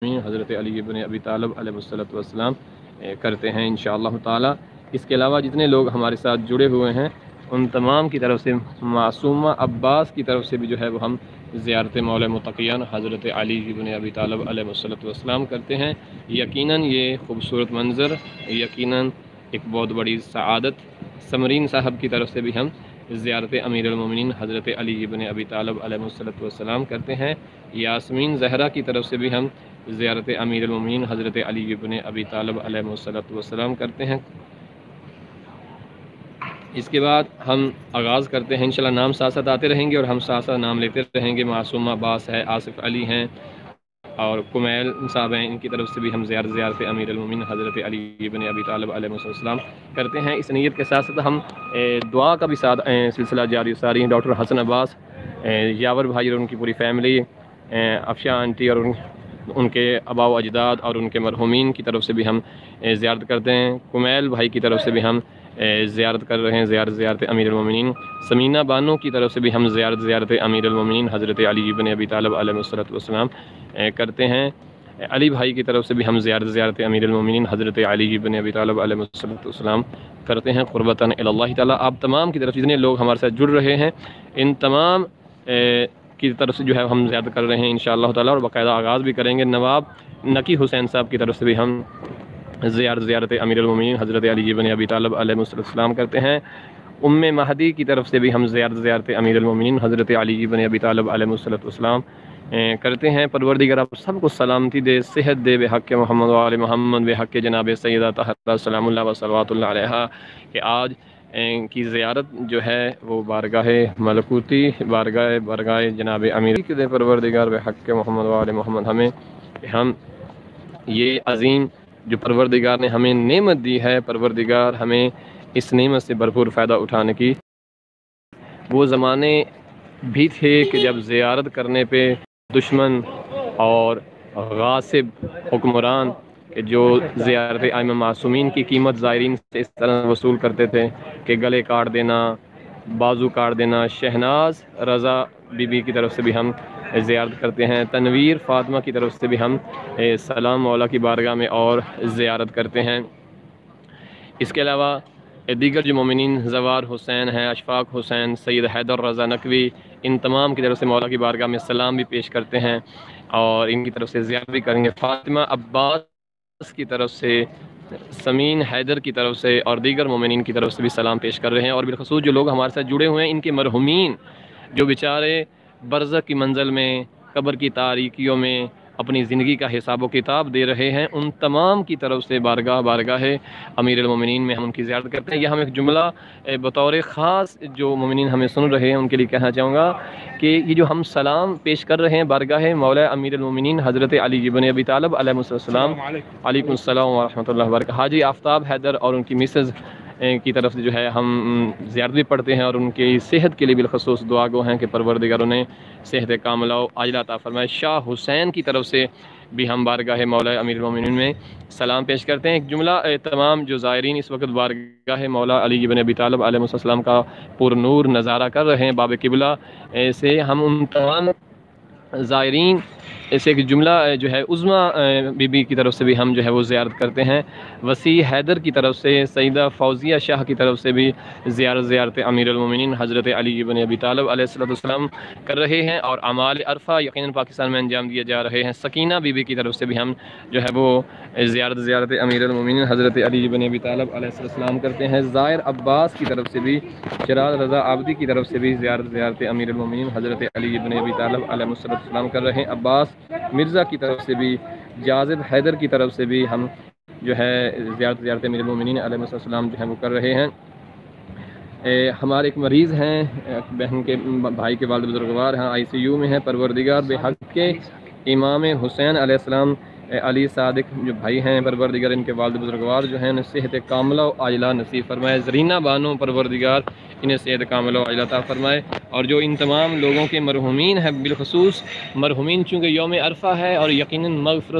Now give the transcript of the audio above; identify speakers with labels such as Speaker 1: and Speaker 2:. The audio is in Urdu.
Speaker 1: حضرت علی ابن ابی طالب علیہ السلام کرتے ہیں انشاءاللہ تعالی۔ اس کے علاوہ جتنے لوگ ہمارے ساتھ جڑے ہوئے ہیں ان تمام کی طرف سے معصومہ عباس کی طرف سے بھی جو ہے وہ ہم زیارت مولا متقیان حضرت علی ابن ابی طالب علیہ السلام کرتے ہیں۔ یقیناً یہ خوبصورت منظر، یقیناً ایک بہت بڑی سعادت۔ سمرین صاحب کی طرف سے بھی ہم زیارت امیر المومنین حضرت علی ابن ابی طالب علیہ السلام کرتے ہیں۔ یاسمین زہرا کی طرف سے بھی ہم زیارت امیر المومنین حضرت علی ابن ابی طالب علیہ السلام کرتے ہیں۔ اس کے بعد ہم آغاز کرتے ہیں، انشاءاللہ نام ساتھ ساتھ آتے رہیں گے اور ہم ساتھ ساتھ نام لیتے رہیں گے۔ معصوم عباس ہے، آصف علی ہیں اور کمیل صاحب ہیں، ان کی طرف سے بھی ہم زیارت امیر المومنین حضرت علی ابن ابی طالب علیہ السلام کرتے ہیں۔ اس نیت کے ساتھ ساتھ ہم دعا کا بھی ساتھ سلسلہ جاری ساری ہیں۔ ڈاکٹر حسن عباس، یاور بھائی اور ان کی پوری فیملی، افشاں آنٹی اور ان کے آباء و اجداد اور ان کے مرحومین کی طرف سے بھی ہم زیارت کرتے ہیں۔ کمیل بھائی کی طرف سے بھی ہم زیارت کر رہے ہیں، زیارت امیر المومنین۔ سمینہ بانو کی طرف سے بھی ہم زیارت امیر المومنین حضرت علی ابن ابی طالب علیہ السلام کرتے ہیں۔ علی بھائی کی طرف سے بھی ہم زیارت امیر المومنین حضرت علی ابن ابی طالب علیہ السلام کرتے ہیں قربتاً الی اللہ تعالیٰ۔ آپ تمام کی طرف جتنے لوگ ہمارے ساتھ جڑ رہے ہیں ان تمام کی طرف سے جو ہے ہم زیارت کر رہے ہیں انشاءاللہ تعالیٰ، اور باقاعدہ آغاز بھی کریں گے۔ نواب نقی حسین صاحب کی طرف سے بھی ہم زیارت امیر المومنین حضرت علی ابن ابی طالب علیہ السلام کرتے ہیں۔ ام مہدی کی طرف سے بھی ہم زیارت امیر المومنین حضرت علی ابن ابی طالب علیہ السلام کرتے ہیں۔ پروردگار آپ سب کو سلامتی دے، صحت دے، بے حق محمد و آل محمد، بے حق جناب سیدہ طاہرہ سلام اللہ و صلوات اللہ علیہا، کہ آج کی زیارت جو ہے وہ بارگاہ ملکوتی، بارگاہ جناب امیر کی دے پروردگار بے حق محمد و آل محمد ہمیں، کہ ہم یہ عظیم جو پروردگار نے ہمیں نعمت دی ہے، پروردگار ہمیں اس نعمت سے بھرپور فائدہ اٹھانے کی۔ وہ زمانے بھی تھے کہ جب زیارت کرنے پہ دشمن اور غاصب حکمران کہ جو زیارت ائمہ معصومین کی قیمت زائرین سے اس طرح وصول کرتے تھے کہ گلے کاٹ دینا، بازو کاٹ دینا۔ شہناز رضا بی بی کی طرف سے بھی ہم زیارت کرتے ہیں۔ تنویر فاطمہ کی طرف سے بھی ہم سلام مولا کی بارگاہ میں اور زیارت کرتے ہیں۔ اس کے علاوہ دیگر جو مومنین زوار حسین ہیں، اشفاق حسین، سید حیدر رضا نقوی، ان تمام کی طرف سے مولا کی بارگاہ میں سلام بھی پیش کرتے ہیں اور ان کی طرف سے زیارت بھی کریں گے۔ فاطمہ عباس کی طرف سے، سمین حیدر کی طرف سے اور دیگر مومنین کی طرف سے بھی سلام پیش کر رہے ہیں، اور بالخصوص جو لوگ ہمارے ساتھ جڑے ہوئے ہیں ان کے مرحومین جو بیچارے برزخ کی منزل میں، قبر کی تاریکیوں میں اپنی زندگی کا حساب و کتاب دے رہے ہیں، ان تمام کی طرف سے بارگاہ امیر المومنین میں ہم ان کی زیارت کرتے ہیں۔ یہ ہم ایک جملہ بطور خاص جو مومنین ہمیں سن رہے ہیں ان کے لیے کہنا چاہوں گا کہ یہ جو ہم سلام پیش کر رہے ہیں بارگاہ مولا امیر المومنین حضرت علی ابن ابی طالب علیہ السلام، علیکم السلام ورحمۃ اللہ وبرکاتہ، حاجی آفتاب حیدر اور ان کی مسز کی طرف سے جو ہے ہم زیارت بھی پڑھتے ہیں اور ان کی صحت کے لیے بالخصوص دعا گو ہیں کہ پروردگار انہیں صحت کاملہ و عاجلہ عطا فرمائے۔ شاہ حسین کی طرف سے بھی ہم بارگاہ مولا امیر المومنین میں سلام پیش کرتے ہیں۔ ایک جملہ تمام جو زائرین اس وقت بارگاہ مولا علی ابن ابی طالب علیہ السلام کا پر نور نظارہ کر رہے ہیں باب قبلہ سے، ہم ان تمام زائرین ایسے ایک جملہ جو ہے عظمیٰ بی بی کی طرف سے بھی ہم جو ہے وہ زیارت کرتے ہیں۔ وسیع حیدر کی طرف سے، سیدہ فوزیہ شاہ کی طرف سے بھی زیارت امیر المومنین حضرت علی ابن ابی طالب علیہ السلام کر رہے ہیں، اور اعمال عرفہ یقیناً پاکستان میں انجام دیے جا رہے ہیں۔ سکینہ بی بی کی طرف سے بھی ہم جو ہے وہ زیارت امیر المومنین حضرت علی ابن ابی طالب علیہ السلام کرتے ہیں۔ زائر عباس کی طرف سے بھی، شراز رضا عابدی کی طرف سے بھی زیارت امیر المومنین حضرت علی ابن ابی طالب علیہ السلام کر رہے ہیں۔ عباس مرزا کی طرف سے بھی، جاذب حیدر کی طرف سے بھی ہم جو ہے زیارت امیر المومنین علیہ السلام جو ہے وہ کر رہے ہیں۔ ہمارے ایک مریض ہیں، بہن کے بھائی کے والد بزرگوار ہیں، ICU میں ہیں، پروردگار بے حق کے امام حسین علیہ السلام علی صادق جو بھائی ہیں، پروردگار ان کے والد بزرگوار جو ہیں انہیں صحت کاملہ و عاجلہ نصیب فرمائے۔ زرینہ بانو پروردگار انہیں صحت کاملہ و عاجلہ عطا فرمائے، اور جو ان تمام لوگوں کے مرحومین ہیں، بالخصوص مرحومین چونکہ یوم عرفہ ہے اور یقیناً مغفرت